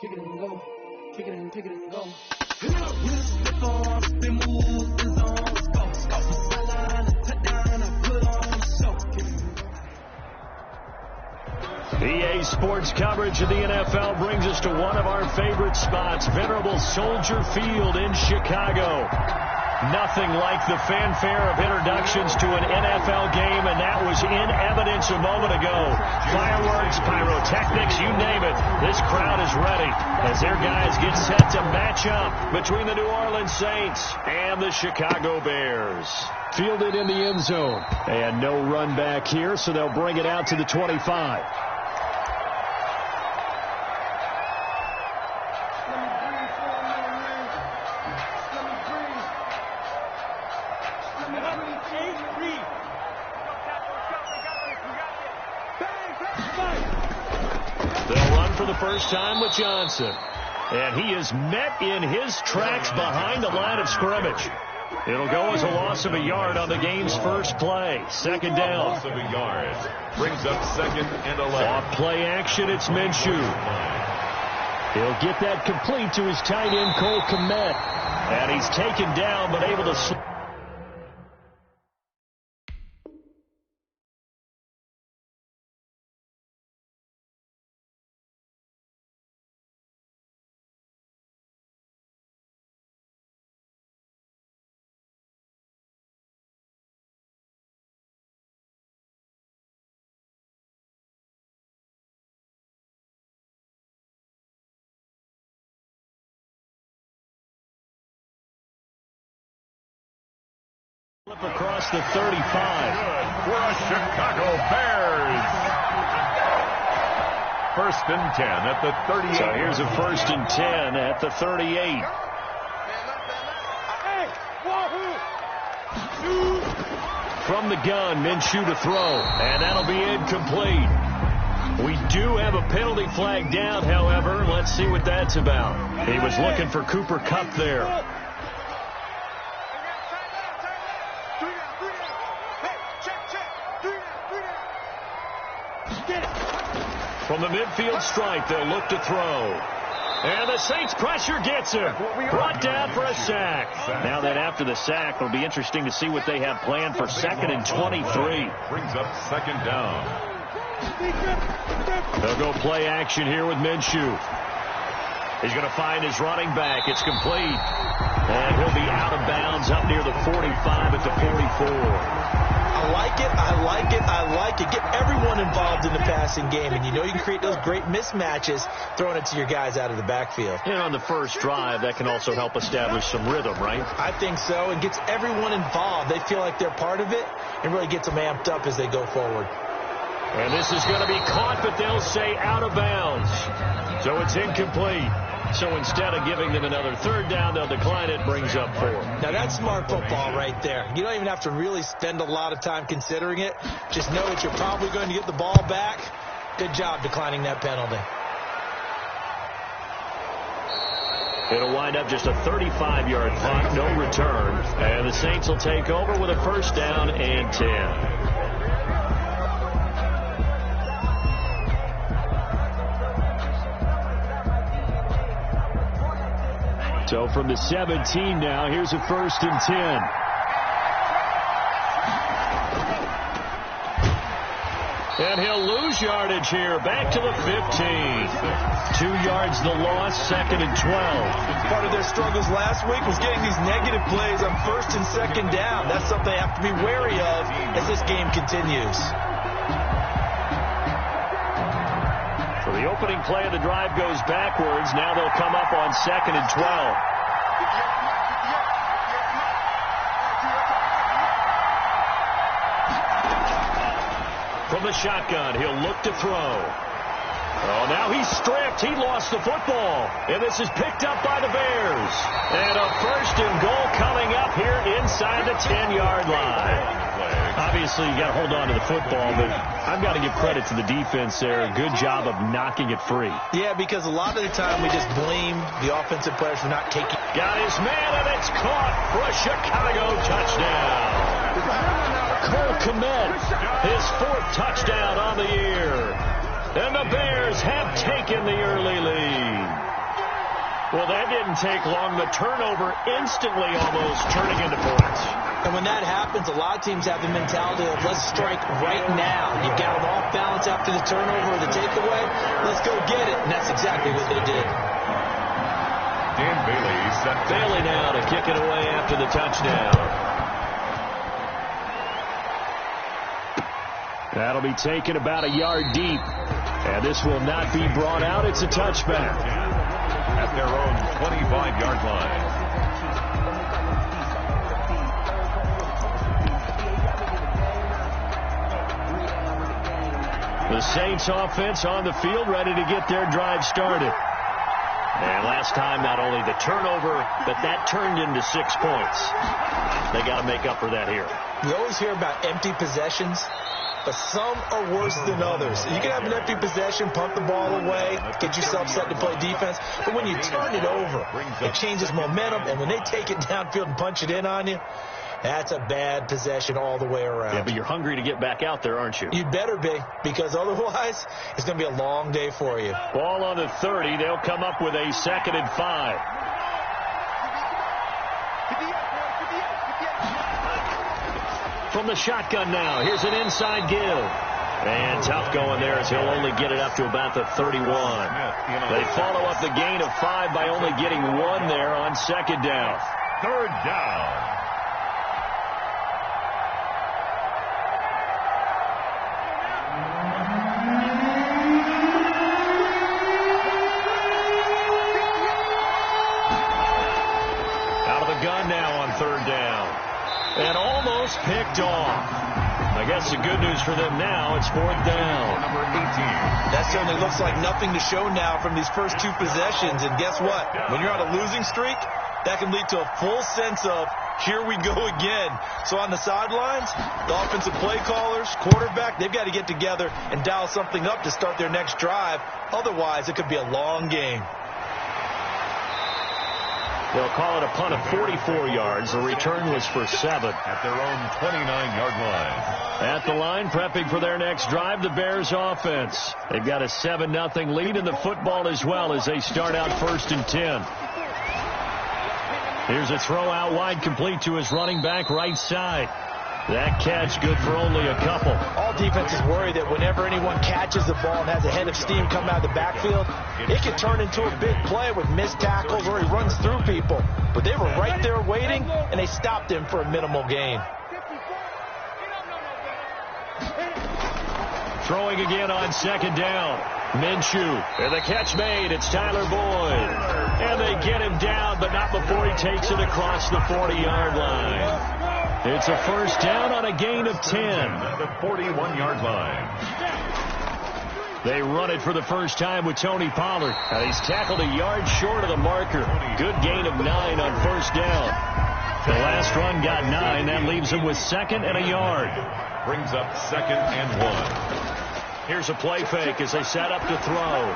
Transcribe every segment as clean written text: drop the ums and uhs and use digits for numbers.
kick it and go, kick it and go. EA Sports coverage of the NFL brings us to one of our favorite spots, venerable Soldier Field in Chicago. Nothing like the fanfare of introductions to an NFL game, and that was in evidence a moment ago. Fireworks, pyrotechnics, you name it. This crowd is ready as their guys get set to match up between the New Orleans Saints and the Chicago Bears. Fielded in the end zone. And no run back here, so they'll bring it out to the 25. They'll run for the first time with Johnson. And he is met in his tracks behind the line of scrimmage. It'll go as a loss of a yard on the game's first play. Second down. Loss of a yard. Brings up 2nd and 11. Off play action, it's Minshew. He'll get that complete to his tight end, Cole Kmet. And he's taken down, but able to... Flip across the 35. Good for a Chicago Bears. 1st and 10 at the 38. So here's a 1st and 10 at the 38. From the gun, Minshew to throw. And that'll be incomplete. We do have a penalty flag down, however. Let's see what that's about. He was looking for Cooper Kupp there. From the midfield stripe, they'll look to throw. And the Saints pressure gets him. Brought down for a sack. Now that after the sack, it'll be interesting to see what they have planned for 2nd and 23. Brings up 2nd down. They'll go play action here with Minshew. He's going to find his running back. It's complete. And he'll be out of bounds up near the 45 at the 44. I like it, I like it, I like it. Get everyone involved in the passing game, and you know you can create those great mismatches throwing it to your guys out of the backfield. And on the first drive, that can also help establish some rhythm, right? I think so. It gets everyone involved. They feel like they're part of it and really gets them amped up as they go forward. And this is going to be caught, but they'll say out of bounds. So it's incomplete. So instead of giving them another 3rd down, they'll decline it. Brings up 4. Now that's smart football right there. You don't even have to really spend a lot of time considering it. Just know that you're probably going to get the ball back. Good job declining that penalty. It'll wind up just a 35-yard punt, no return. And the Saints will take over with a 1st down and 10. So from the 17 now, here's a 1st and 10. And he'll lose yardage here. Back to the 15. 2 yards the loss, 2nd and 12. Part of their struggles last week was getting these negative plays on 1st and 2nd down. That's something they have to be wary of as this game continues. So the opening play of the drive goes backwards. Now they'll come up on 2nd and 12. From the shotgun, he'll look to throw. Oh, now he's stripped. He lost the football. And this is picked up by the Bears. And a 1st and goal coming up here inside the 10-yard line. Obviously, you got to hold on to the football, but I've got to give credit to the defense there. Good job of knocking it free. Yeah, because a lot of the time we just blame the offensive players for not taking. Got his man, and it's caught for a Chicago touchdown. Cole Kmet, his 4th touchdown on the year. And the Bears have taken the early lead. Well, that didn't take long. The turnover instantly almost turning into points. And when that happens, a lot of teams have the mentality of let's strike right now. You've got them off balance after the turnover or the takeaway. Let's go get it. And that's exactly what they did. Dan Bailey set Bailey now to kick it away after the touchdown. That'll be taken about a yard deep. And this will not be brought out. It's a touchback. At their own 25-yard line. The Saints offense on the field, ready to get their drive started. And last time, not only the turnover, but that turned into 6 points. They got to make up for that here. We always hear about empty possessions, but some are worse than others. You can have an empty possession, pump the ball away, get yourself set to play defense, but when you turn it over, it changes momentum, and when they take it downfield and punch it in on you, that's a bad possession all the way around. Yeah, but you're hungry to get back out there, aren't you? You better be, because otherwise, it's going to be a long day for you. Ball on the 30. They'll come up with a 2nd and 5. From the shotgun now, here's an inside give. And tough going there as he'll only get it up to about the 31. They follow up the gain of 5 by only getting 1 there on 2nd down. 3rd down. Out of the gun now on 3rd down. And almost picked off. I guess the good news for them now, it's 4th down. Number 18. That certainly looks like nothing to show now from these first 2 possessions. And guess what? When you're on a losing streak, that can lead to a full sense of, here we go again. So on the sidelines, the offensive play callers, quarterback, they've got to get together and dial something up to start their next drive. Otherwise, it could be a long game. They'll call it a punt of 44 yards. The return was for 7. At their own 29-yard line. At the line, prepping for their next drive, the Bears offense. They've got a 7-0 lead in the football as well as they start out 1st and 10. Here's a throw out wide, complete to his running back right side. That catch good for only a couple. All defenses worry that whenever anyone catches the ball and has a head of steam coming out of the backfield, it can turn into a big play with missed tackles or he runs through people. But they were right there waiting, and they stopped him for a minimal gain. Throwing again on 2nd down. Minshew. And the catch made. It's Tyler Boyd. And they get him down, but not before he takes it across the 40-yard line. It's a 1st down on a gain of 10. At the 41-yard line. They run it for the first time with Tony Pollard. Now he's tackled a yard short of the marker. Good gain of 9 on 1st down. The last run got 9. That leaves him with 2nd and a yard. Brings up 2nd and 1. Here's a play fake as they set up to throw.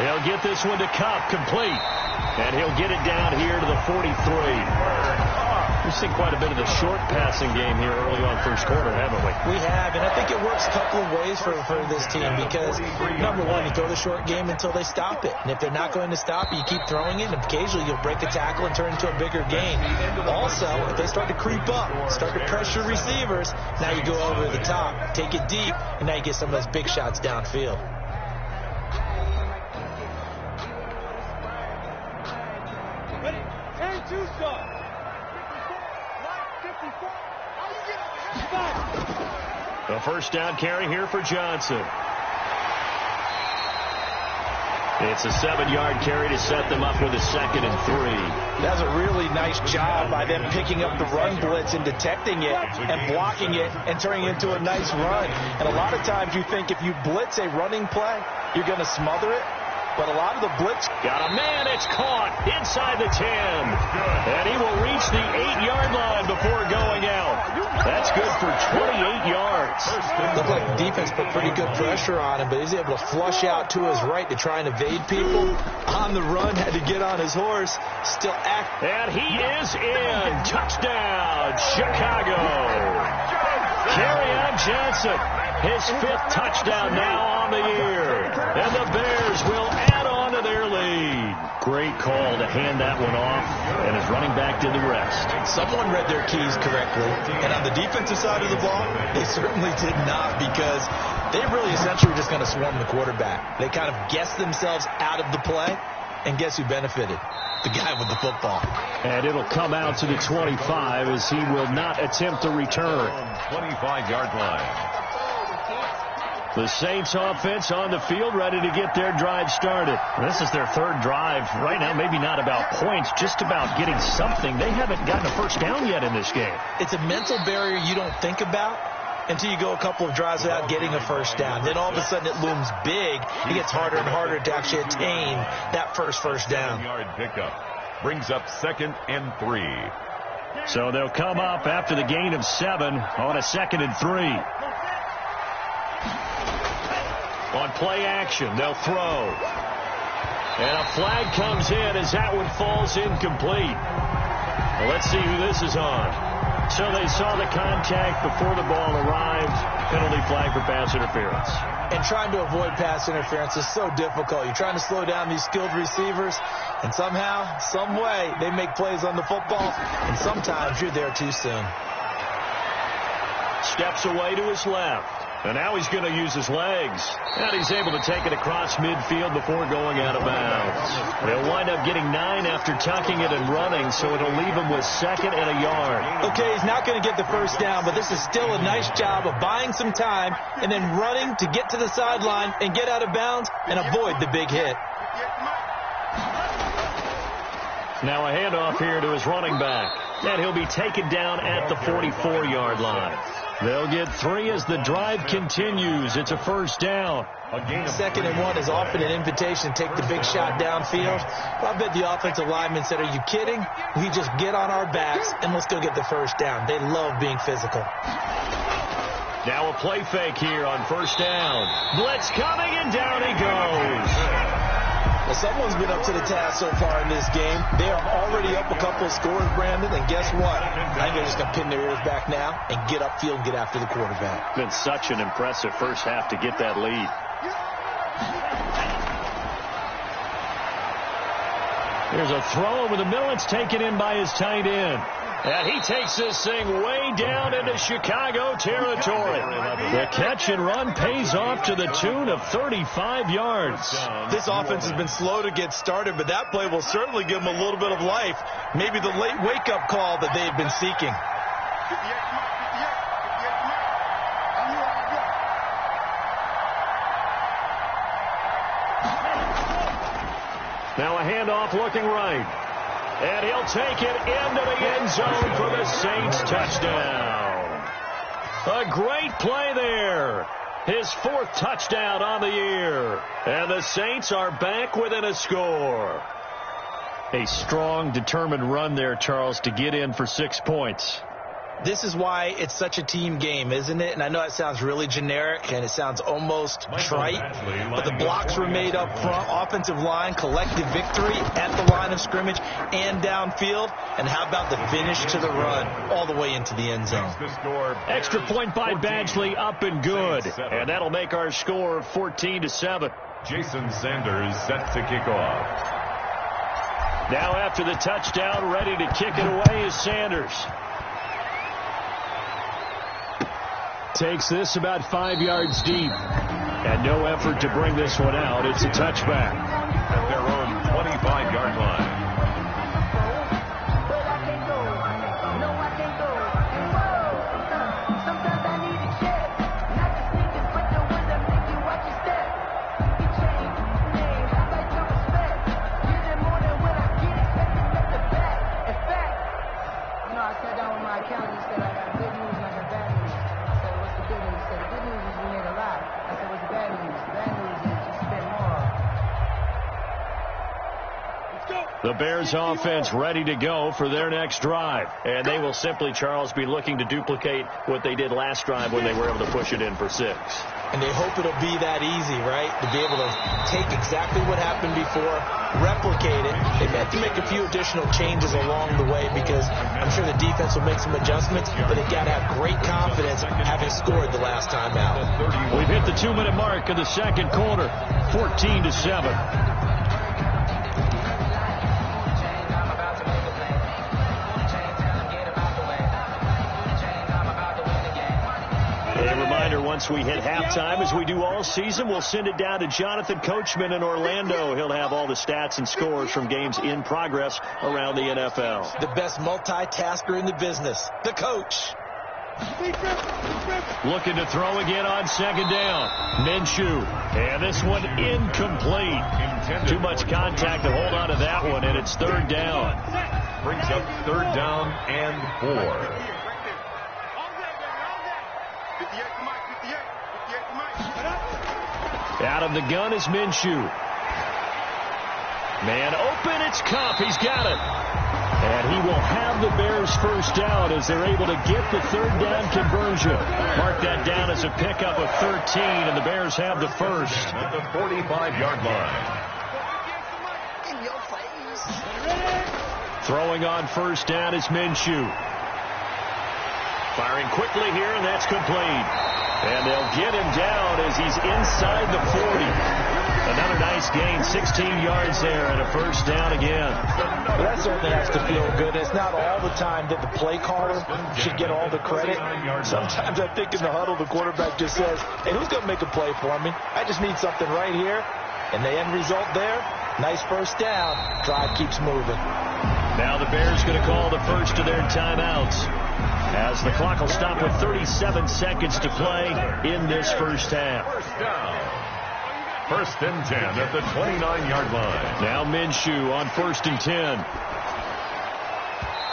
He'll get this one to Cup, complete. And he'll get it down here to the 43. We've seen quite a bit of the short passing game here early on 1st quarter, haven't we? We have, and I think it works a couple of ways for this team because, number one, you throw the short game until they stop it. And if they're not going to stop it, you keep throwing it, and occasionally you'll break a tackle and turn it into a bigger gain. Also, if they start to creep up, start to pressure receivers, now you go over the top, take it deep, and now you get some of those big shots downfield. The 1st down carry here for Johnson. It's a 7-yard carry to set them up with a 2nd and 3. That's a really nice job by them picking up the run blitz and detecting it and blocking it and turning it into a nice run. And a lot of times you think if you blitz a running play, you're going to smother it. But a lot of the blitz... Got a man, it's caught inside the 10. And he will reach the 8-yard line before going out. That's good for 28 yards. Looked like the defense put pretty good pressure on him, but he's able to flush out to his right to try and evade people. On the run, had to get on his horse. Still act. And he is in. Touchdown, Chicago. Kerryon Johnson, his 5th touchdown now on the year. And the Bears will add on to their lead. Great call to hand that one off, and his running back did the rest. Someone read their keys correctly, and on the defensive side of the ball, they certainly did not, because they really essentially were just going to swarm the quarterback. They kind of guessed themselves out of the play, and guess who benefited? The guy with the football. And it'll come out to the 25 as he will not attempt a return. 25-yard line. The Saints offense on the field, ready to get their drive started. This is their third drive. Right now, maybe not about points, just about getting something. They haven't gotten a first down yet in this game. It's a mental barrier you don't think about until you go a couple of drives without getting a first down. Then all of a sudden it looms big. It gets harder and harder to actually attain that first down. 7-yard pickup brings up 2nd and 3. So they'll come up after the gain of 7 on a 2nd and 3. On play action, they'll throw. And a flag comes in as that one falls incomplete. Well, let's see who this is on. So they saw the contact before the ball arrived. Penalty flag for pass interference. And trying to avoid pass interference is so difficult. You're trying to slow down these skilled receivers, and somehow, some way, they make plays on the football, and sometimes you're there too soon. Steps away to his left. And now he's going to use his legs. And he's able to take it across midfield before going out of bounds. They'll wind up getting 9 after tucking it and running, so it'll leave him with 2nd and a yard. Okay, he's not going to get the first down, but this is still a nice job of buying some time and then running to get to the sideline and get out of bounds and avoid the big hit. Now a handoff here to his running back. And he'll be taken down at the 44-yard line. They'll get 3 as the drive continues. It's a first down. 2nd and 1 is often an invitation to take the big shot downfield. But I bet the offensive lineman said, are you kidding? We just get on our backs and let's go get the first down. They love being physical. Now a play fake here on first down. Blitz coming, and down he goes. Well, someone's been up to the task so far in this game. They are already up a couple of scores, Brandon, and guess what? I think they're just going to pin their ears back now and get upfield and get after the quarterback. Been such an impressive first half to get that lead. Here's a throw over the middle. It's taken in by his tight end. And he takes this thing way down into Chicago territory. The catch and run pays off to the tune of 35 yards. This offense has been slow to get started, but that play will certainly give them a little bit of life. Maybe the late wake-up call that they have been seeking. Now a handoff looking right. And he'll take it into the end zone for the Saints touchdown. A great play there. His 4th touchdown on the year. And the Saints are back within a score. A strong, determined run there, Charles, to get in for 6 points. This is why it's such a team game, isn't it? And I know it sounds really generic and it sounds almost trite, but the blocks were made up front, offensive line, collective victory at the line of scrimmage and downfield. And how about the finish to the run all the way into the end zone? Extra point by Badgley, up and good. And that'll make our score 14-7. Jason Sanders set to kick off. Now after the touchdown, ready to kick it away is Sanders. Takes this about 5 yards deep. And no effort to bring this one out. It's a touchback. At their own 25-yard line. The Bears offense ready to go for their next drive. And they will simply, Charles, be looking to duplicate what they did last drive when they were able to push it in for 6. And they hope it'll be that easy, right? To be able to take exactly what happened before, replicate it. They've had to make a few additional changes along the way because I'm sure the defense will make some adjustments, but they've got to have great confidence having scored the last time out. We've hit the 2-minute mark of the second quarter, 14-7. once we hit halftime, as we do all season. We'll send it down to Jonathan Coachman in Orlando. He'll have all the stats and scores from games in progress around the NFL. The best multitasker in the business, the coach. Looking to throw again on second down. Minshew. And this one incomplete. Too much contact to hold on to that one, and it's third down. Brings up third down and 4. Out of the gun is Minshew. Man open, it's Kupp. He's got it. And he will have the Bears first down as they're able to get the third down conversion. Mark that down as a pickup of 13, and the Bears have the first. At the 45-yard line. Throwing on first down is Minshew. Firing quickly here, and that's complete. And they'll get him down as he's inside the 40. Another nice gain, 16 yards there, and a first down again. Well, that certainly has to feel good. It's not all the time that the play caller should get all the credit. Sometimes I think in the huddle, the quarterback just says, hey, who's going to make a play for me? I just need something right here. And the end result there, nice first down. Drive keeps moving. Now the Bears going to call the first of their timeouts, as the clock will stop with 37 seconds to play in this first half. First down. First and 10 at the 29-yard line. Now Minshew on first and 10.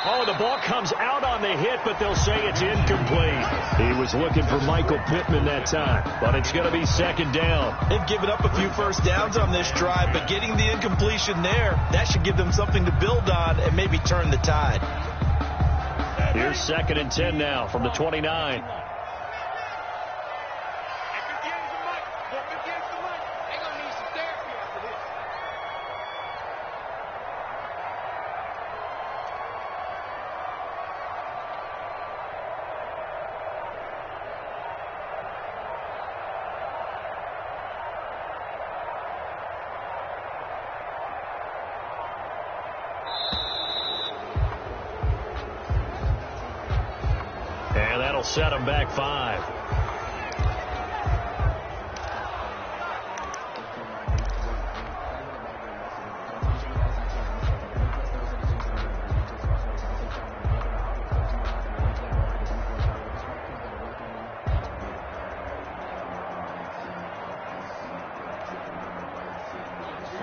Oh, the ball comes out on the hit, but they'll say it's incomplete. He was looking for Michael Pittman that time, but it's going to be second down. They've given up a few first downs on this drive, but getting the incompletion there, that should give them something to build on and maybe turn the tide. Here's second and 10 now from the 29. Set him back 5.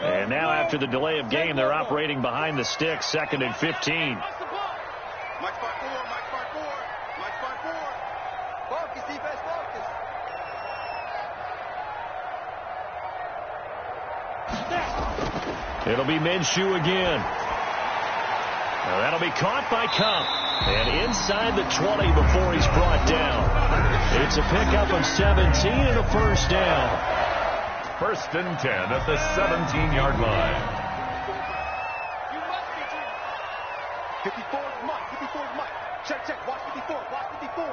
And now after the delay of game, they're operating behind the sticks, second and 15. It'll be Minshew again. Now that'll be caught by Kupp. And inside the 20 before he's brought down. It's a pickup of 17 and a first down. First and 10 at the 17-yard line. 54 is Mike. 54 is Mike. Check. Watch 54. Watch 54.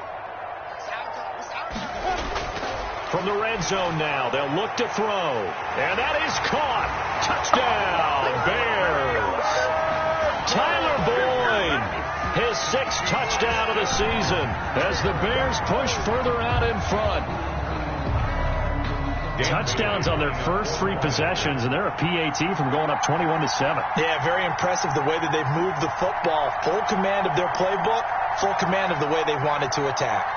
From the red zone now, they'll look to throw. And that is caught. Touchdown, Bears. Tyler Boyd, his 6th touchdown of the season as the Bears push further out in front. Touchdowns on their first 3 possessions, and they're a PAT from going up 21-7. Yeah, very impressive the way that they've moved the football. Full command of their playbook, full command of the way they wanted to attack.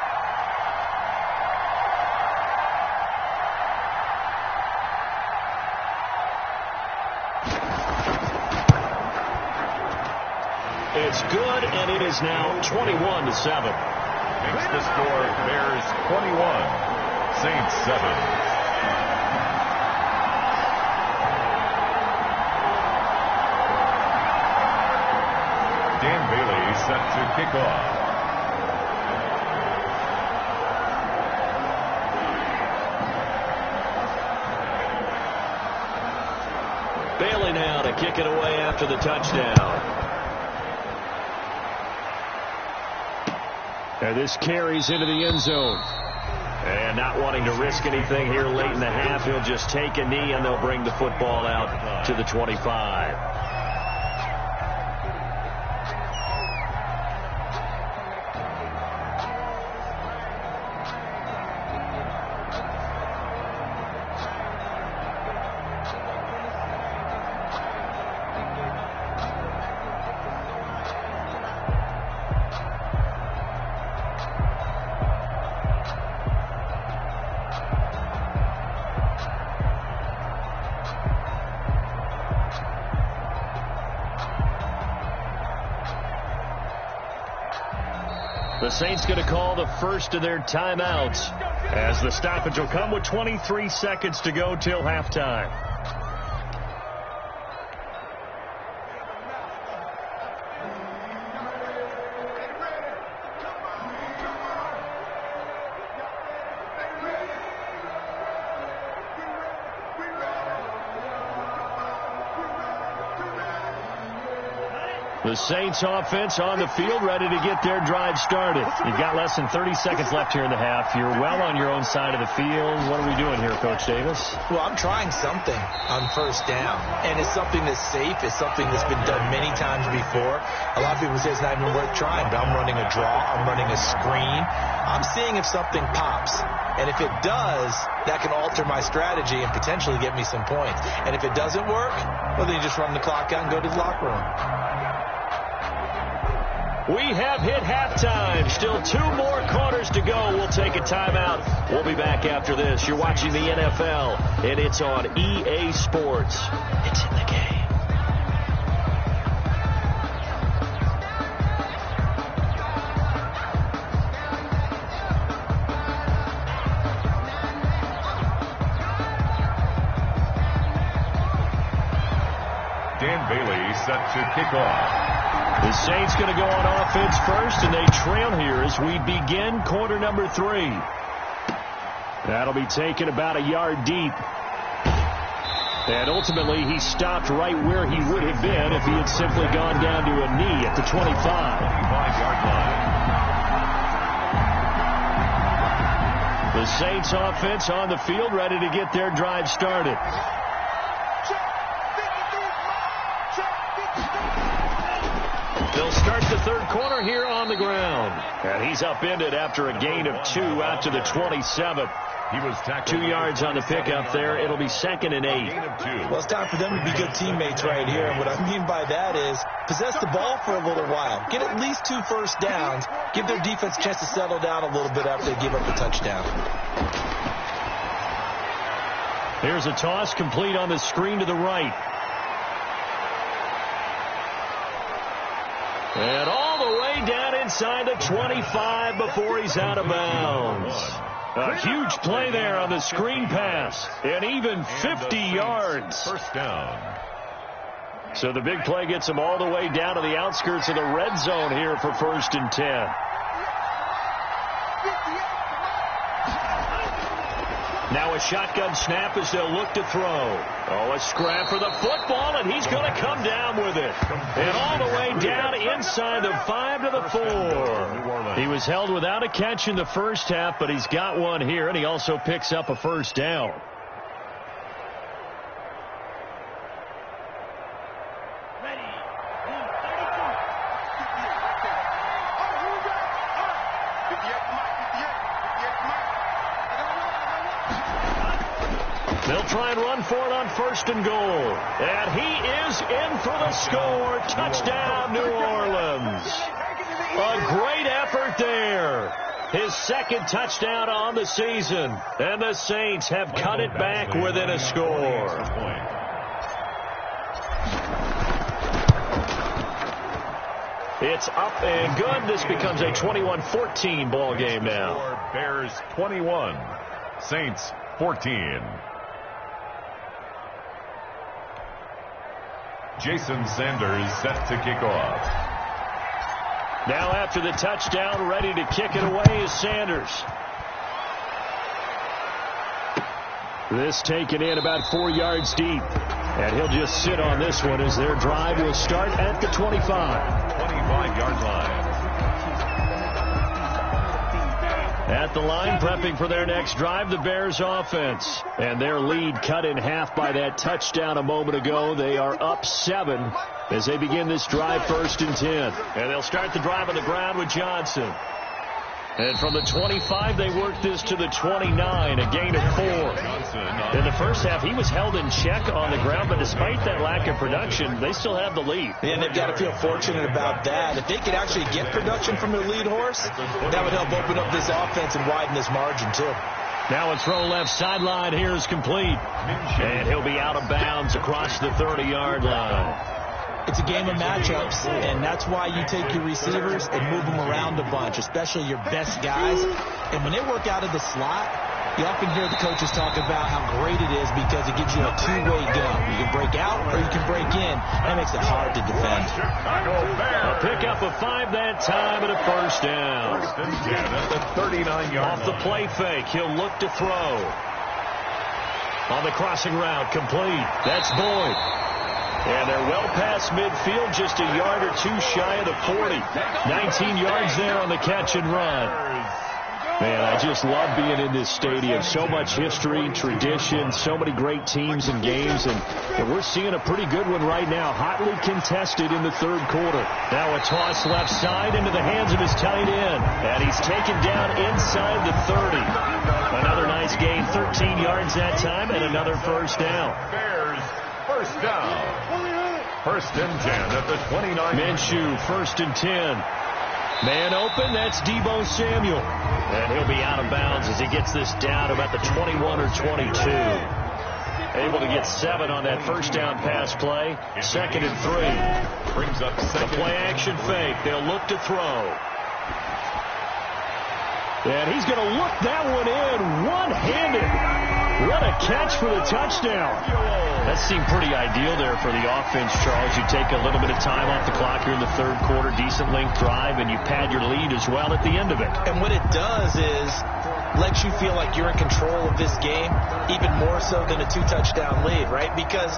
It's good, and it is now 21-7. Makes the score Bears 21, Saints 7. Dan Bailey set to kick off. Bailey now to kick it away after the touchdown. And this carries into the end zone. And not wanting to risk anything here late in the half, he'll just take a knee, and they'll bring the football out to the 25. The Saints going to call the first of their timeouts, as the stoppage will come with 23 seconds to go till halftime. The Saints offense on the field, ready to get their drive started. You've got less than 30 seconds left here in the half. You're well on your own side of the field. What are we doing here, Coach Davis? Well, I'm trying something on first down, and it's something that's safe. It's something that's been done many times before. A lot of people say it's not even worth trying, but I'm running a draw. I'm running a screen. I'm seeing if something pops. And if it does, that can alter my strategy and potentially get me some points. And if it doesn't work, well, then you just run the clock out and go to the locker room. We have hit halftime. Still 2 more quarters to go. We'll take a timeout. We'll be back after this. You're watching the NFL, and it's on EA Sports. It's in the game. Dan Bailey set to kick off. The Saints going to go on offense first, and they trail here as we begin quarter number 3. That'll be taken about a yard deep. And ultimately, he stopped right where he would have been if he had simply gone down to a knee at the 25. 25-yard line. The Saints offense on the field, ready to get their drive started. They'll start the third quarter here on the ground. And he's upended after a gain of 2 out to the 27. He was tackled 2 yards on the pickup there. It'll be 2nd and 8. Well, it's time for them to be good teammates right here. And what I mean by that is possess the ball for a little while. Get at least 2 first downs. Give their defense a chance to settle down a little bit after they give up the touchdown. Here's a toss complete on the screen to the right. And all the way down inside the 25 before he's out of bounds. A huge play there on the screen pass. And even 50 yards. First down. So the big play gets him all the way down to the outskirts of the red zone here for 1st and 10. Now a shotgun snap as they'll look to throw. Oh, a scrap for the football, and he's going to come down with it. And all the way down inside the 5 to the 4. He was held without a catch in the first half, but he's got one here, and he also picks up a first down. They'll try and run for it on 1st and goal. And he is in for the score. Touchdown, New Orleans. A great effort there. His 2nd touchdown on the season. And the Saints have cut it back within a score. It's up and good. This becomes a 21-14 ball game now. Bears 21, Saints 14. Jason Sanders set to kick off. Now after the touchdown, ready to kick it away is Sanders. This taken in about 4 yards deep. And he'll just sit on this one as their drive will start at the 25. 25-yard line. At the line, prepping for their next drive, the Bears offense. And their lead cut in half by that touchdown a moment ago. They are up 7 as they begin this drive 1st and 10. And they'll start the drive on the ground with Johnson. And from the 25, they work this to the 29, a gain of 4. In the first half, he was held in check on the ground, but despite that lack of production, they still have the lead. And they've got to feel fortunate about that. If they could actually get production from their lead horse, that would help open up this offense and widen this margin, too. Now a throw left sideline here is complete. And he'll be out of bounds across the 30-yard line. It's a game of matchups, and that's why you take your receivers and move them around a bunch, especially your best guys. And when they work out of the slot, you often hear the coaches talk about how great it is because it gives you a two-way go. You can break out or you can break in. That makes it hard to defend. A pickup of 5 that time and a first down. First and 10 at the 39-yard Off the play fake, he'll look to throw. On the crossing route, complete. That's Boyd. And they're well past midfield, just a yard or two shy of the 40. 19 yards there on the catch and run. Man, I just love being in this stadium. So much history, tradition, so many great teams and games. And we're seeing a pretty good one right now. Hotly contested in the third quarter. Now a toss left side into the hands of his tight end. And he's taken down inside the 30. Another nice gain, 13 yards that time, and another first down. Bears, first down. First and 10 at the 29. Minshew, first and 10. Man open, that's Deebo Samuel. And he'll be out of bounds as he gets this down about the 21 or 22. Able to get 7 on that first down pass play. Second and 3. Brings up second. The play action fake. They'll look to throw. And he's going to look that one in one-handed. What a catch for the touchdown. That seemed pretty ideal there for the offense, Charles. You take a little bit of time off the clock here in the third quarter, decent length drive, and you pad your lead as well at the end of it. And what it does is lets you feel like you're in control of this game, even more so than a 2-touchdown lead, right? Because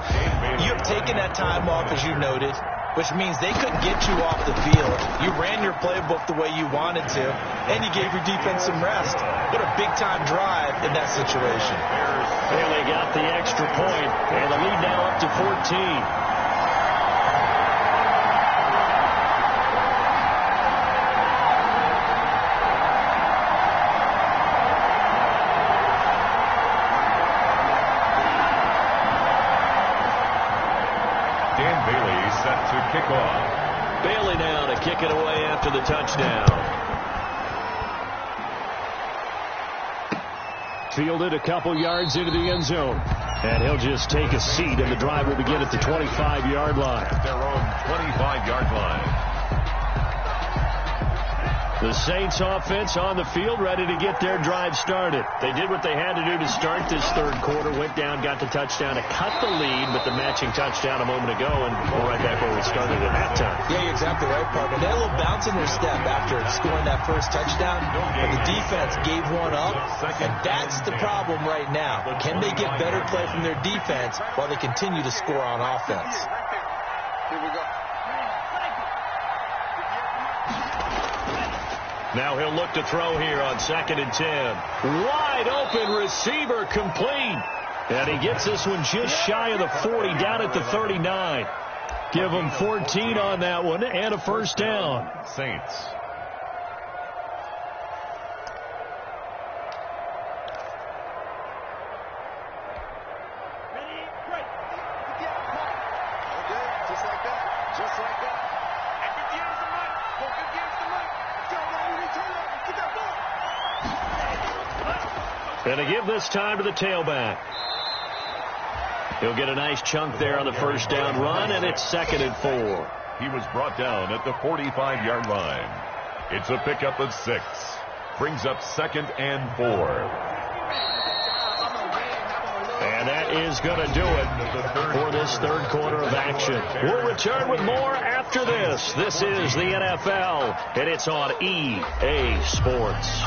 you have taken that time off, as you noted, which means they couldn't get you off the field. You ran your playbook the way you wanted to, and you gave your defense some rest. What a big-time drive in that situation. Bailey got the extra point, and the lead now up to 14. Kick off. Bailey now to kick it away after the touchdown. Fielded a couple yards into the end zone. And he'll just take a seat, and the drive will begin at the 25-yard line. At their own 25-yard line. The Saints offense on the field, ready to get their drive started. They did what they had to do to start this third quarter, went down, got the touchdown to cut the lead with the matching touchdown a moment ago, and we're right back where we started at halftime. Yeah, you're exactly right, partner. They had a little bounce in their step after scoring that first touchdown, but the defense gave one up, and that's the problem right now. Can they get better play from their defense while they continue to score on offense? Here we go. Now he'll look to throw here on 2nd and 10. Wide open receiver complete. And he gets this one just shy of the 40, down at the 39. Give him 14 on that one and a first down. Saints. Going to give this time to the tailback. He'll get a nice chunk there on the first down run, and it's 2nd and 4. He was brought down at the 45-yard line. It's a pickup of 6. Brings up 2nd and 4. And that is going to do it for this third quarter of action. We'll return with more after this. This is the NFL, and it's on EA Sports.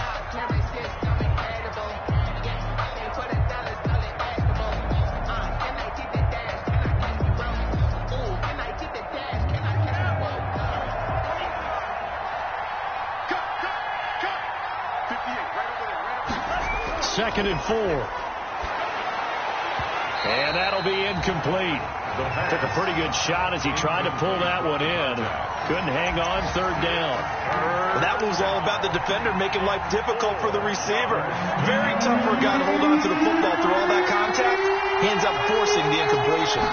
Second and 4. And that'll be incomplete. Took a pretty good shot as he tried to pull that one in. Couldn't hang on, third down. That was all about the defender making life difficult for the receiver. Very tough for a guy to hold on to the football through all that contact. He ends up forcing the incompletion.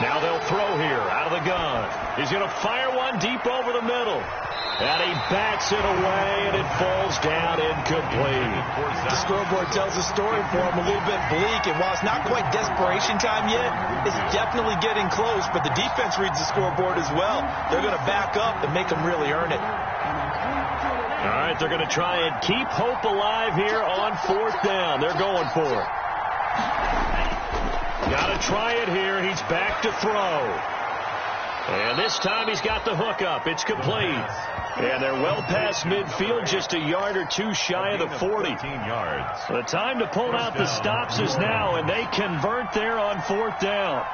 Now they'll throw here out of the gun. He's going to fire one deep over the middle. And he bats it away, and it falls down incomplete. The scoreboard tells a story for him, a little bit bleak, and while it's not quite desperation time yet, it's definitely getting close, but the defense reads the scoreboard as well. They're going to back up and make them really earn it. All right, they're going to try and keep hope alive here on 4th down. They're going for it. Got to try it here. He's back to throw. And this time he's got the hook up. It's complete. And they're well past midfield, just a yard or two shy of the 40. yards. The time to pull out the stops is now, and they convert there on 4th down.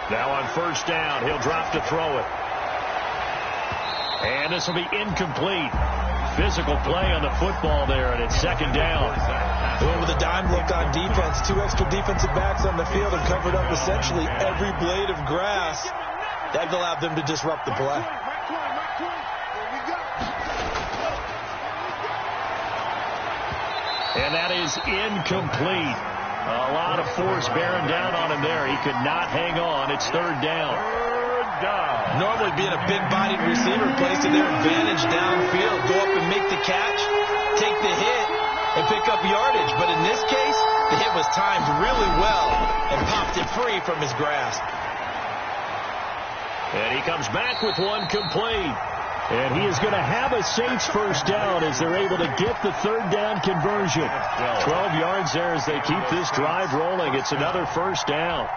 Now on 1st down, he'll drop to throw it. And this will be incomplete. Physical play on the football there, and it's 2nd down. Going with a dime look on defense. 2 extra defensive backs on the field and covered up essentially every blade of grass. That allowed them to disrupt the play. And that is incomplete. A lot of force bearing down on him there. He could not hang on. It's 3rd down. Normally being a big-bodied receiver plays to their advantage downfield. Go up and make the catch, take the hit, and pick up yardage. But in this case, the hit was timed really well and popped it free from his grasp. And he comes back with one complete. And he is going to have a Saints 1st down as they're able to get the 3rd down conversion. 12 yards there as they keep this drive rolling. It's another 1st down.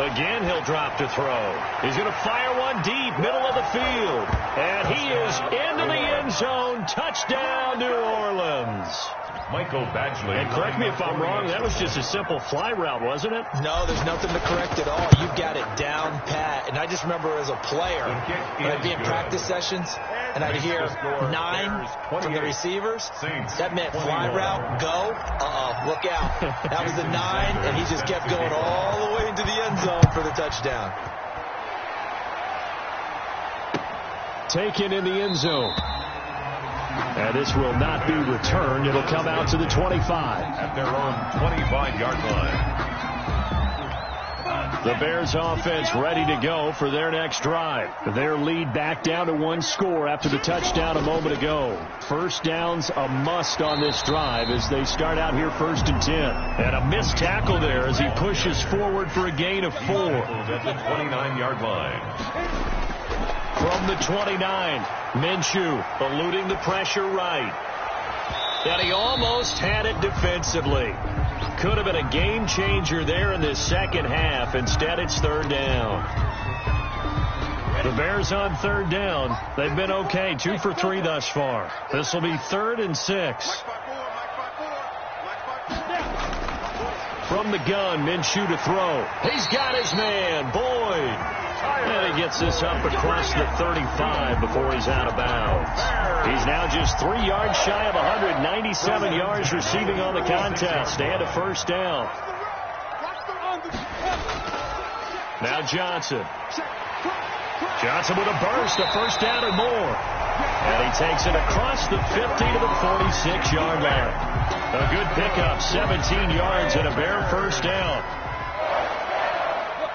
Again, he'll drop to throw. He's going to fire one deep, middle of the field. And he is into the end zone. Touchdown, New Orleans. Michael Badgley. And correct me if I'm wrong, that was just a simple fly route, wasn't it? No, there's nothing to correct at all. You got it down pat. And I just remember as a player, when I'd be in practice sessions, and I'd hear 9 from the receivers, that meant fly route, go, look out. That was the 9, and he just kept going all the way into the end zone for the touchdown. Taken in the end zone. And this will not be returned. It'll come out to the 25. At their own 25-yard line. The Bears offense ready to go for their next drive. Their lead back down to 1 score after the touchdown a moment ago. 1st down's a must on this drive as they start out here 1st and 10. And a missed tackle there as he pushes forward for a gain of 4. At the 29-yard line. From the 29, Minshew eluding the pressure right. And he almost had it defensively. Could have been a game changer there in this 2nd half. Instead, it's 3rd down. The Bears on 3rd down. They've been okay, 2 for 3 thus far. This will be 3rd and 6. From the gun, Minshew to throw. He's got his man, Boyd. And he gets this up across the 35 before he's out of bounds. He's now just 3 yards shy of 197 yards receiving on the contest and a 1st down. Now Johnson. Johnson with a burst, a 1st down or more. And he takes it across the 50 to the 46-yard line. A good pickup, 17 yards and a Bear 1st down.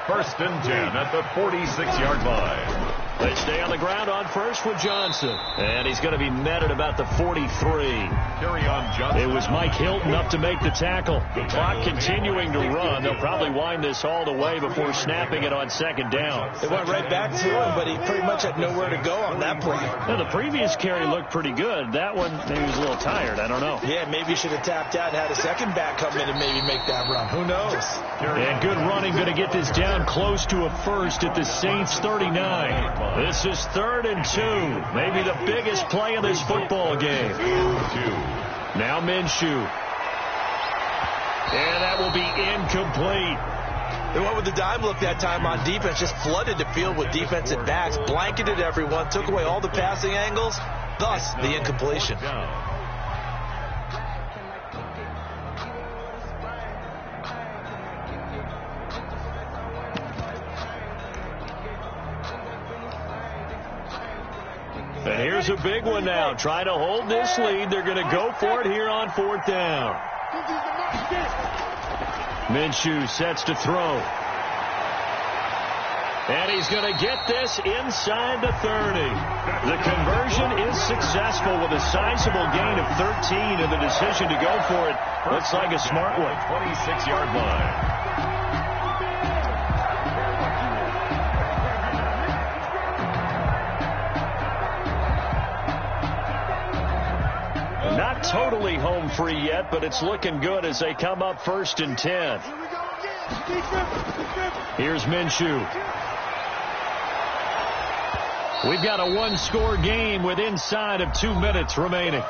1st and 10 at the 46-yard line. They stay on the ground on 1st with Johnson. And he's going to be met at about the 43. Johnson. It was Mike Hilton up to make the tackle. The clock continuing to run. They'll probably wind this all the way before snapping it on 2nd down. It went right back to him, but he pretty much had nowhere to go on that play. Now, the previous carry looked pretty good. That one, maybe he was a little tired. I don't know. Yeah, maybe he should have tapped out and had a 2nd back come in and maybe make that run. Who knows? And good running, going to get this down close to a 1st at the Saints 39. This is 3rd and 2. Maybe the biggest play of this football game. Now Minshew. And that will be incomplete. They went with the dime look that time on defense. Just flooded the field with defensive backs. Blanketed everyone. Took away all the passing angles. Thus, the incompletion. And here's a big one now. Trying to hold this lead. They're going to go for it here on 4th down. Minshew sets to throw. And he's going to get this inside the 30. The conversion is successful with a sizable gain of 13, and the decision to go for it looks like a smart one. 26-yard line. Not totally home free yet, but it's looking good as they come up 1st and 10. Here's Minshew. We've got a one-score game with inside of 2 minutes remaining.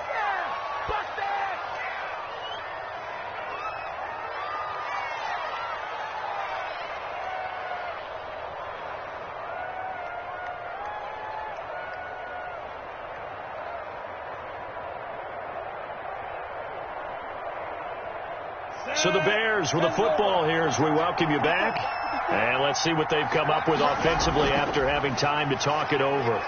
So the Bears with the football here as we welcome you back. And let's see what they've come up with offensively after having time to talk it over.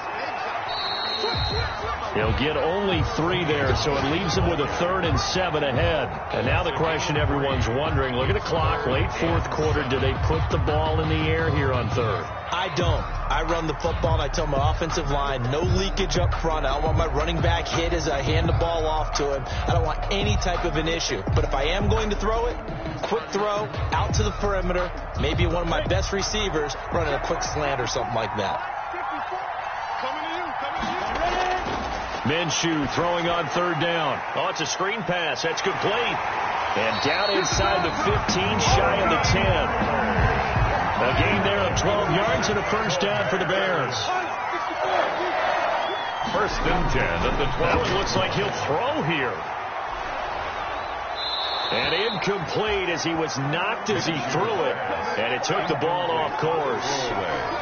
He'll get only 3 there, so it leaves him with a 3rd and 7 ahead. And now the question everyone's wondering, look at the clock, late 4th quarter, do they put the ball in the air here on 3rd? I don't. I run the football, and I tell my offensive line, no leakage up front. I don't want my running back hit as I hand the ball off to him. I don't want any type of an issue. But if I am going to throw it, quick throw, out to the perimeter, maybe one of my best receivers running a quick slant or something like that. Minshew throwing on 3rd down. Oh, it's a screen pass. That's complete. And down inside the 15, shy of the 10. A gain there of 12 yards and a 1st down for the Bears. 1st and 10 at the 12. Now it looks like he'll throw here. And incomplete as he was knocked as he threw it. And it took the ball off course.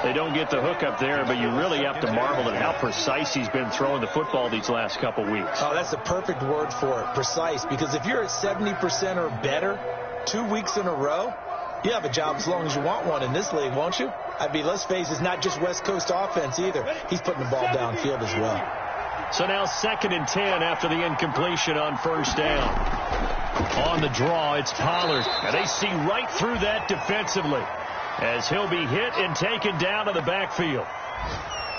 They don't get the hook up there, but you really have to marvel at how precise he's been throwing the football these last couple weeks. Oh, that's the perfect word for it, precise. Because if you're at 70% or better 2 weeks in a row, you have a job as long as you want one in this league, won't you? I mean, let's face it, it's not just West Coast offense either. He's putting the ball downfield as well. So now 2nd and 10 after the incompletion on 1st down. On the draw, it's Pollard. And they see right through that defensively as he'll be hit and taken down to the backfield.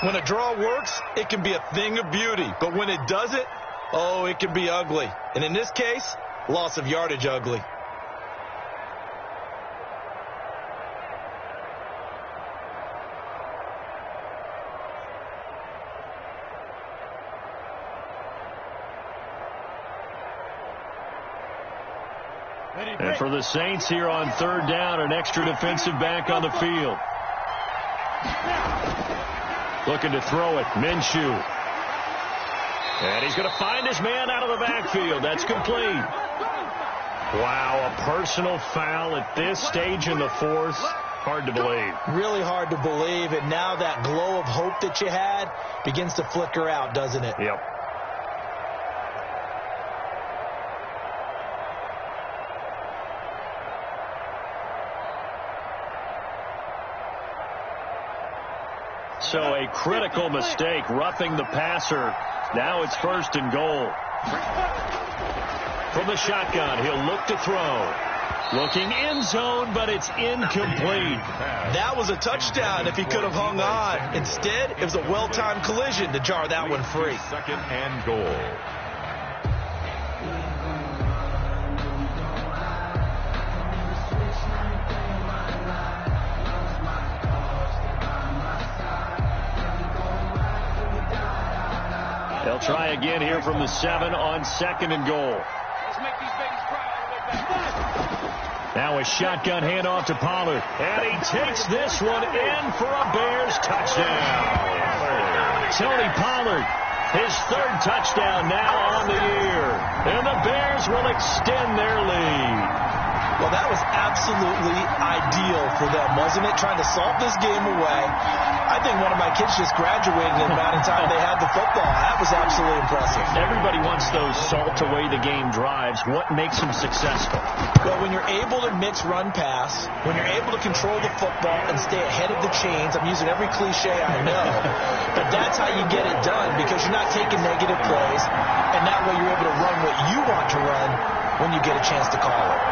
When a draw works, it can be a thing of beauty. But when it doesn't, oh, it can be ugly. And in this case, loss of yardage ugly. And for the Saints here on 3rd down, an extra defensive back on the field. Looking to throw it, Minshew. And he's going to find his man out of the backfield. That's complete. Wow, a personal foul at this stage in the 4th. Hard to believe. Really hard to believe, and now that glow of hope that you had begins to flicker out, doesn't it? Yep. So a critical mistake, roughing the passer. Now it's 1st and goal. From the shotgun, he'll look to throw. Looking end zone, but it's incomplete. That was a touchdown if he could have hung on. Instead, it was a well-timed collision to jar that one free. 2nd and goal. They'll try again here from the 7 on 2nd and goal. Now a shotgun handoff to Pollard. And he takes this one in for a Bears touchdown. Tony Pollard, his 3rd touchdown now on the year. And the Bears will extend their lead. Well, that was absolutely ideal for them, wasn't it? Trying to salt this game away. I think one of my kids just graduated in the amount of time they had the football. That was absolutely impressive. Everybody wants those salt-away-the-game drives. What makes them successful? Well, when you're able to mix run-pass, when you're able to control the football and stay ahead of the chains, I'm using every cliche I know, but that's how you get it done because you're not taking negative plays, and that way you're able to run what you want to run when you get a chance to call it.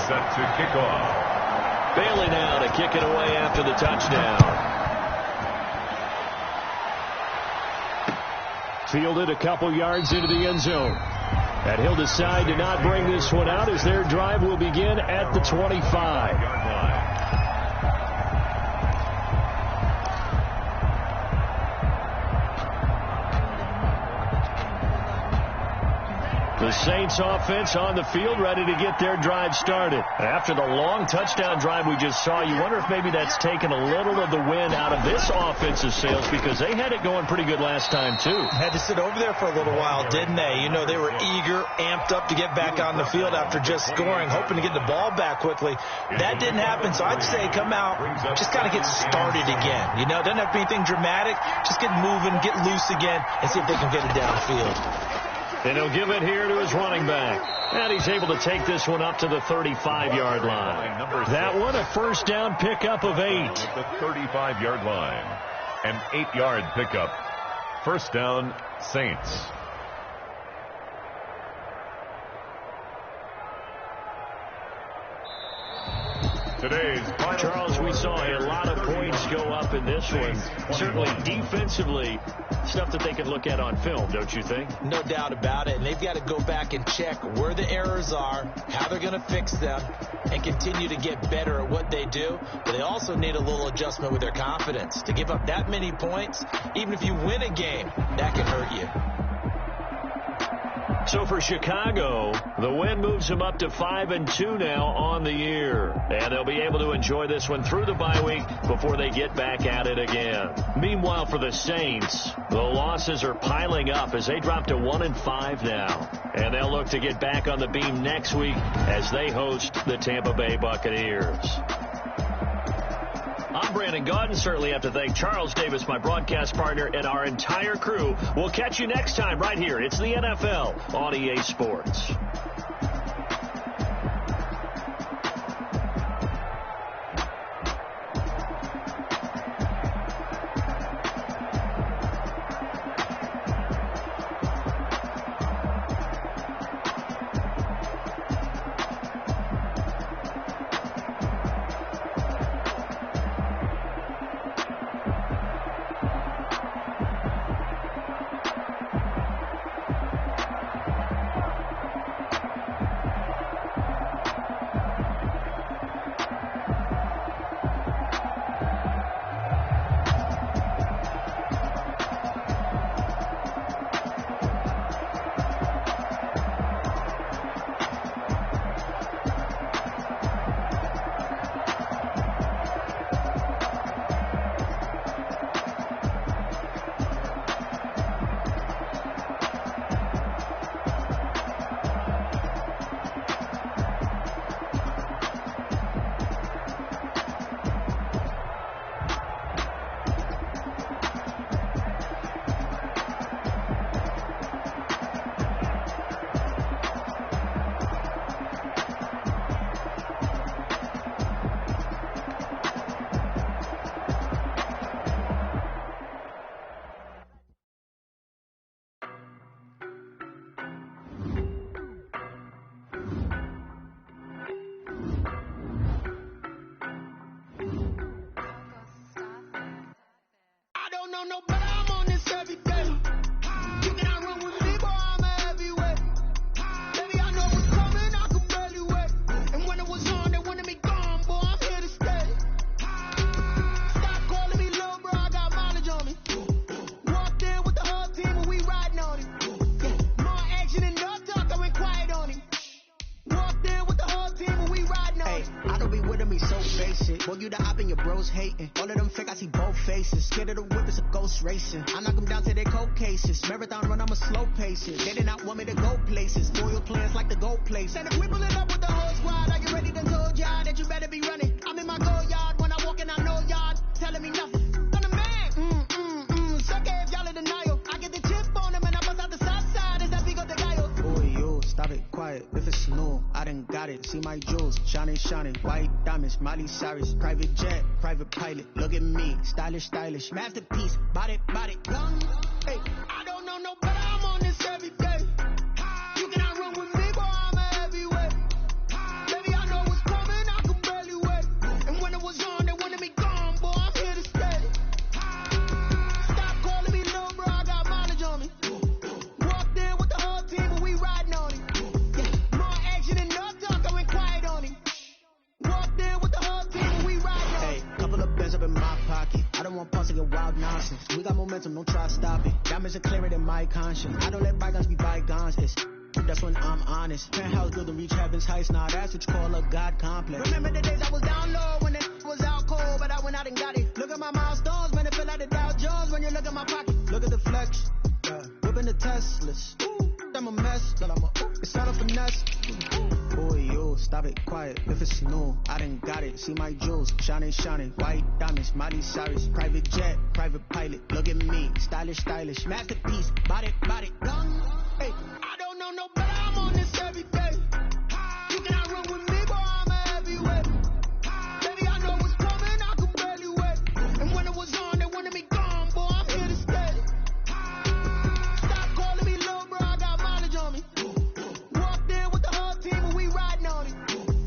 Set to kick off. Bailey now to kick it away after the touchdown. Fielded a couple yards into the end zone. And he'll decide to not bring this one out as their drive will begin at the 25. The Saints offense on the field ready to get their drive started. After the long touchdown drive we just saw, you wonder if maybe that's taken a little of the wind out of this offensive sails because they had it going pretty good last time too. Had to sit over there for a little while, didn't they? You know, they were eager, amped up to get back on the field after just scoring, hoping to get the ball back quickly. That didn't happen, so I'd say come out, just kind of get started again. You know, doesn't have to be anything dramatic. Just get moving, get loose again, and see if they can get it downfield. And he'll give it here to his running back. And he's able to take this one up to the 35-yard line. That one a first down pickup of 8. The 35-yard line. An 8-yard pickup. First down, Saints. Today's final. Charles, we saw a lot of points go up in this one. Certainly defensively, stuff that they can look at on film, don't you think? No doubt about it. And they've got to go back and check where the errors are, how they're going to fix them, and continue to get better at what they do. But they also need a little adjustment with their confidence. To give up that many points, even if you win a game, that can hurt you. So for Chicago, the win moves them up to 5-2 now on the year. And they'll be able to enjoy this one through the bye week before they get back at it again. Meanwhile, for the Saints, the losses are piling up as they drop to 1-5 now. And they'll look to get back on the beam next week as they host the Tampa Bay Buccaneers. I'm Brandon Gaudin. Certainly have to thank Charles Davis, my broadcast partner, and our entire crew. We'll catch you next time right here. It's the NFL on EA Sports. be so basic. Boy, you the op and your bros hating. All of them fake, I see both faces. Scared of the whip, it's a ghost racing. I knock them down to their cold cases. Marathon run, I'm a slow paces. They did not want me to go places. Loyal plans like the gold place. And if we pulling up with the whole squad, are you ready to told y'all that you better be running? I'm in my go yard. When I walk in, I know y'all telling me nothing. I'm the man. Suck it if y'all in denial. I get the chip on them and I bust out the south side. Is that big of the guy? Boy, yo, stop it, quiet. If it's new, I done got it. See my jewels, shining. White diamonds, Miley Cyrus. Private jet, private pilot. Look at me, stylish. Masterpiece, body, gun. Hey, I don't know no better. I'm on this every day. You cannot run with me, boy. I'm a heavyweight. Baby, I know what's coming. I can barely wait. And when it was on, they wanted me gone, boy. I'm here to stay. Stop calling me little bro. I got mileage on me. Walked in with the whole team, and we riding on him. Yeah, more action than no talk. I went quiet on him. Walked in with the whole team, and we riding on him. Hey, couple of bands up in my pocket. I don't want pulse and wild nonsense. We got momentum, don't try to stop it. Diamonds are clearer than my conscience. I don't let bygones be bygones. That's when I'm honest. Penthouse build to reach heaven's heights. Nah, that's what you call a God complex. Remember the days I was down low when it was out cold, but I went out and got it. Look at my milestones, man, it feel like the Dow Jones when you look at my pocket. Look at the flex, whipping the Teslas. I'm a mess, but it's all a finesse. Boy, yo, stop it, quiet. If it's new, I done got it. See my jewels, shining. White diamonds, Miley Cyrus. Private jet, private pilot. Look at me, stylish. Masterpiece, body, gun. Hey, I don't know no better. I'm on this every day. You cannot run with me, boy. I'm a heavyweight. Baby, I know what's coming. I can barely wait. And when it was on, they wanted me gone, boy. I'm here to stay. Stop calling me little bro. I got mileage on me. Walked in with the whole team, and we riding on him.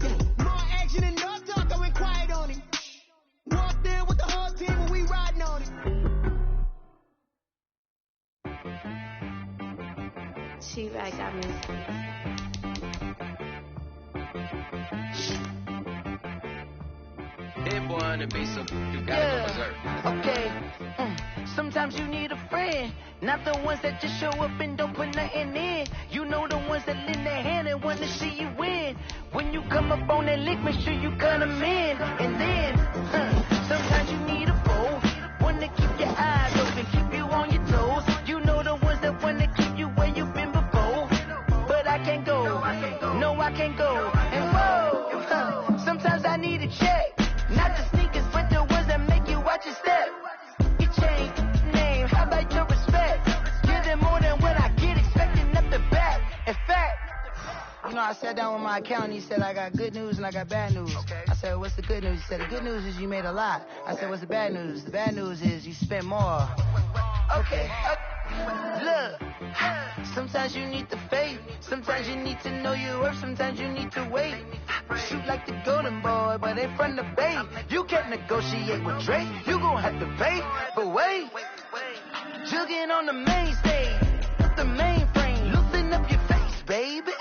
Yeah, more action than no talk. I went quiet on him. Walked in with the whole team, and we riding on him. She right, got me. Hit boy on the beat, so you gotta go berserk. Okay. Sometimes you need a friend, not the ones that just show up and don't put nothing in. You know the ones that lend their hand and want to see you win. When you come up on that lick, make sure you cut them in. And then, sometimes you need a foe, one to keep your eyes open, keep you on your toes. You know the ones that want to keep you where you've been before. But I can't go, no I can't go. And whoa, sometimes I need a check, not the sneakers, but the ones that make you watch your step. You change name, how about your respect? Give them more than what I get, expecting up the back. In fact, you know, I sat down with my accountant, he said, I got good news and I got bad news. Okay. I said, what's the good news? He said, the good news is you made a lot. I said, what's the bad news? The bad news is you spent more. Okay. Look, sometimes you need the faith, sometimes you need to know your worth, sometimes you need to wait. Shoot like the golden boy, but in front of Bay. You can't negotiate with Drake, you gon' have to pay. But wait, jugging on the main stage, the mainframe, loosen up your face, baby.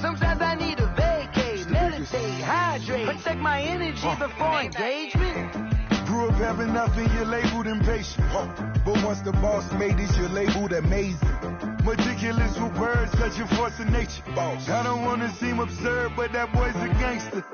Sometimes I need a vacate, meditate, hydrate, protect my energy before engagement. Grew up having nothing, you're labeled impatient. But once the boss made it, you're labeled amazing. Meticulous with words, cause you're force of nature. I don't wanna seem absurd, but that boy's a gangster.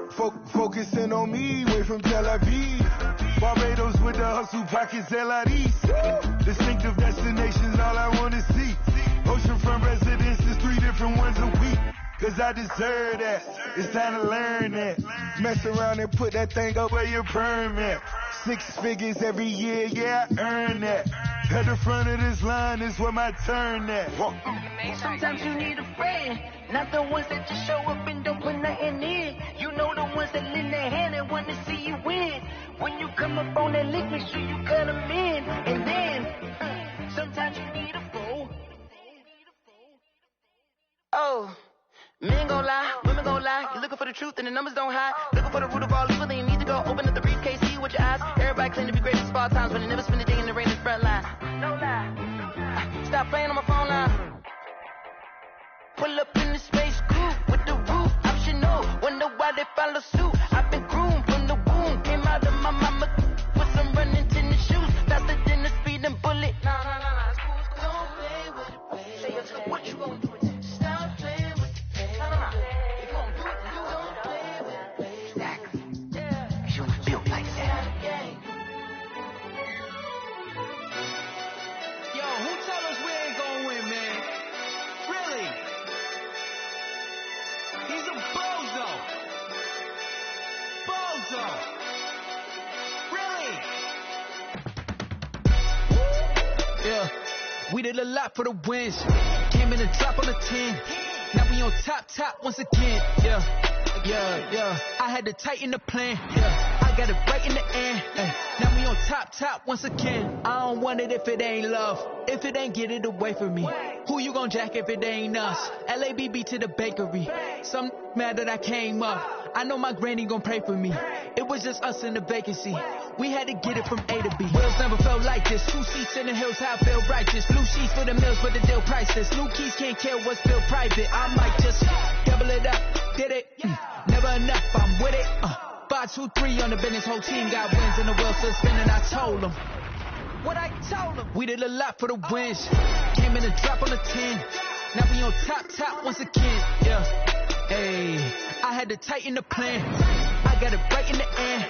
Focusing on me, way from Tel Aviv. Barbados with the hustle pockets, iiii-jLA-iii's. Distinctive destinations, all I wanna see. Oceanfront residences, 3 different ones a week. Cause I deserve that, it's time to learn that. Mess around and put that thing up where your permit. 6 figures every year, yeah, I earn that. At the front of this line is where my turn at. Sometimes you need a friend, not the ones that just show up and don't put nothing in. You know the ones that lend their hand and want to see you win. When you come up on that lick, make sure you cut them in. And then, sometimes you need a foe. Oh. Men gon' lie, women gon' lie. You're looking for the truth and the numbers don't hide. Looking for the root of all evil, then you need to go open up the briefcase, see with your eyes. Everybody claim to be great at small times, but they never spend a day in the rain in the front line. No lie. Stop playing on my phone line. Pull up in the space coupe with the roof optional. Wonder why they follow suit. I've been groomed from the womb. Came out of my mama with some running tennis shoes. Faster than the speeding bullet. No. Don't play with it, baby. Say what you gon' do with it. Stop playing with it. so. Really? Yeah, we did a lot for the wins. Came in and drop on the 10. Now we on top once again. Yeah. I had to tighten the plan. Yeah, I got it right in the end. Now we on top once again. I don't want it if it ain't love. If it ain't, get it away from me. Who you gon' jack if it ain't us? LABB to the bakery. Some mad that I came up. I know my granny gon' pray for me. It was just us in the vacancy. We had to get it from A to B. Wheels never felt like this. 2 seats in the hills, how I feel righteous. Blue sheets for the mills, but the deal priceless. New keys can't kill what's still private. I might just double it up. Did it? Never enough, I'm with it. 5, 2, 3 on the business. Whole team got wins and the wheels still spinning. I told them what I told them. We did a lot for the wins. Came in and drop on the 10. Now we on top once again. Yeah. Hey, I had to tighten the plan. I got it right in the end.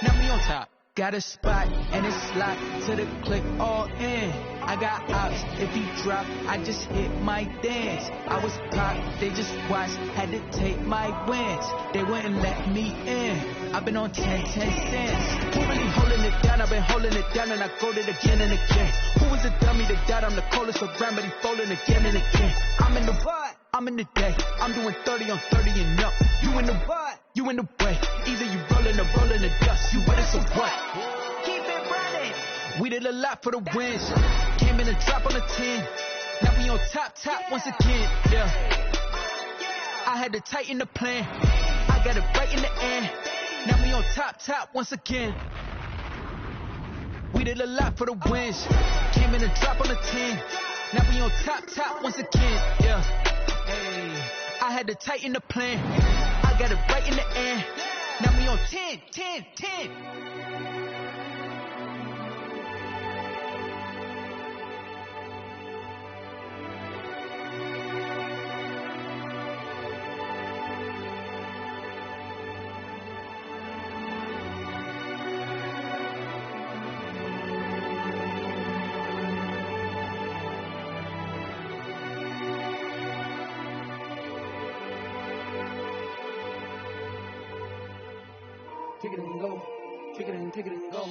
Now we on top. Got a spot and it's locked to the click all in. I got ops, if he drop, I just hit my dance. I was caught, they just watched, had to take my wins. They wouldn't let me in. I've been on 10 cents. Who really holding it down? I've been holding it down and I go it again and again. Who was a dummy that died? I'm the coldest around, but he folding again and again. I'm in the what? I'm in the day. I'm doing 30 on 30 and up. You in the what? You in the way. Either you rolling or rolling the dust. You with us or what? Keep it running. We did a lot for the wins. Came in and drop on the 10. Now we on top once again. Yeah. I had to tighten the plan. I got it right in the end. Now we on top once again. We did a lot for the wins. Came in and drop on the 10. Now we on top once again. Yeah. Hey, I had to tighten the plan. I got it right in the end. Now we on 10. Take it and go. Take it and go.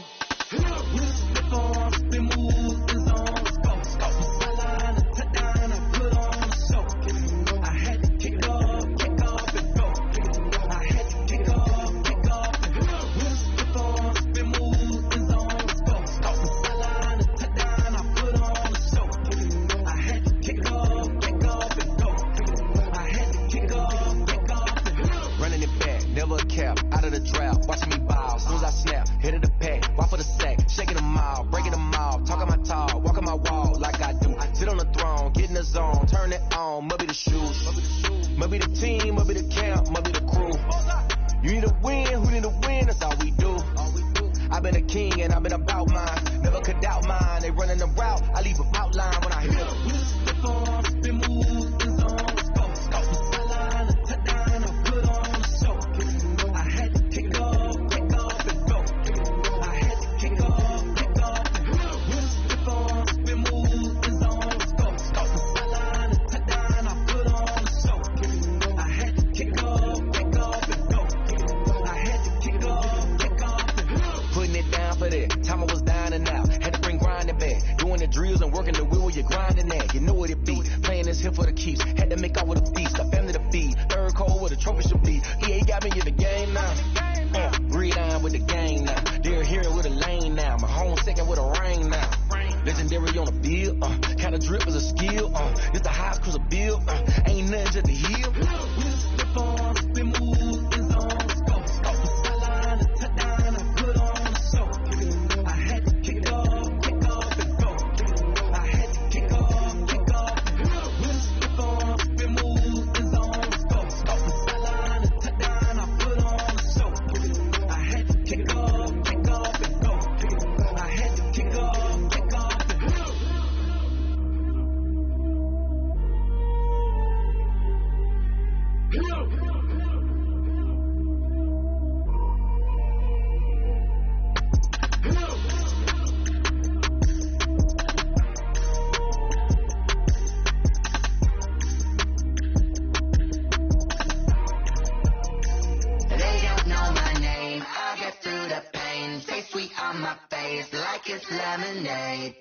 Slip on, spin, move, and zone. Go. Sideline, touchdown, I put on the show. I had to kick off and go. I had to kick off and go. Slip on, spin, move, and zone. Go. Sideline, touchdown, I put on the show. I had to kick off and go. I had to kick off and go. Running it back, never a cap, out of the draft, watching me bow, as soon as I snap, hit of the pack, walk for the sack, shaking them all, breaking them all, talking my talk, walking my wall like I do, sit on the throne, get in the zone, turn it on, must be the shoes, must be the team, must be the camp, must be the crew, you need a win, who need a win, that's all we do, I've been a king and I've been about mine, never could doubt mine, they running the route, I leave them outline when I hit them. Slip on, spin, move, and zone, go, sideline, touchdown, I put on the show. I had to kick off and go. I had to kick off and go. Slip on, spin, move, and zone, go, sideline, touchdown, I put on the show. I had to kick off and go. I had to kick off and go. Putting it down for that, time I was down and out, had to bring grinding back, doing the drills and working the wheel where you're grinding at, you know what it be, playing this here for the keeps, had to make out with a feast, a family to feed, third cold with a trophy should be, EA got me in the game now, read on with the game now, they're hearing with a lane now, my home second with a rain now, legendary on the bill, kind of drip is a skill, it's the highest cruiser bill, ain't nothing just to heal. Slip on, spin, move, and zone, go, sideline, touchdown, I put on the show. I had to kick off and go. I had to kick off and go. Slip on, spin, move, and zone, go, sideline, touchdown, I put on the show. I had to kick off and go. I had to kick off and go. face like it's lemonade.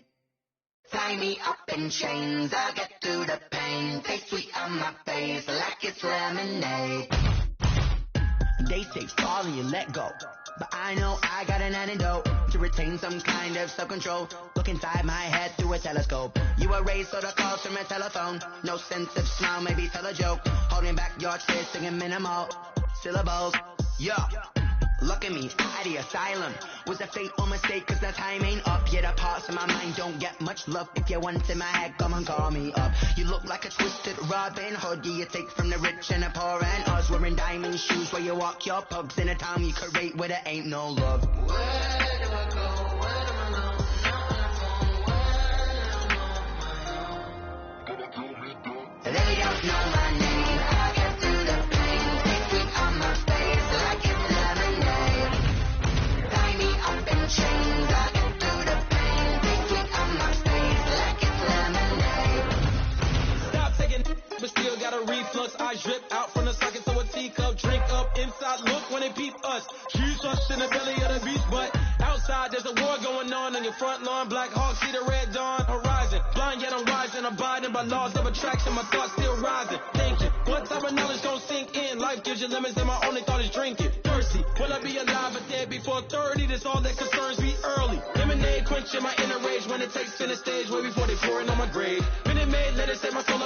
Tie me up in chains, I'll get through the pain. Taste sweet on my face like it's lemonade. They say fall and you let go, but I know I got an antidote to retain some kind of self-control. Look inside my head through a telescope. You erase all the calls from a telephone. No sense of smile, maybe tell a joke. Holding back your tears, singing minimal syllables. Yeah. Look at me, at the asylum. Was a fatal mistake, cause the time ain't up. Yet the parts of my mind don't get much love. If you want in my head, come and call me up. You look like a twisted Robin Hood. You take from the rich and the poor and us. Wearing diamond shoes where you walk your pugs. In a town you create where there ain't no love. Where do I go? Where do I go? They don't know my name. I get through the pain. Take sweet on my face like it's lemonade. Tie me up in chains. I get through the pain. Take sweet on my face like it's lemonade. Stop taking, but still got a reflux. I drip out from the socket to a teacup. Drink up inside. Look when they peep us. She's us in the belly of the beast, but outside there's a war going on your front lawn. Black Hawk see the red dawn horizon. Blind yet I'm rising, abiding by laws of attraction. My thoughts still rising. Thinking, what type of knowledge don't sink in? Life gives you lemons and my only thought is drinking. Thirsty, will I be alive or dead before 30? That's all that concerns me early. Lemonade quenching my inner rage when it takes center stage way before they pour it on my grave. Minute Maid, let it set my soul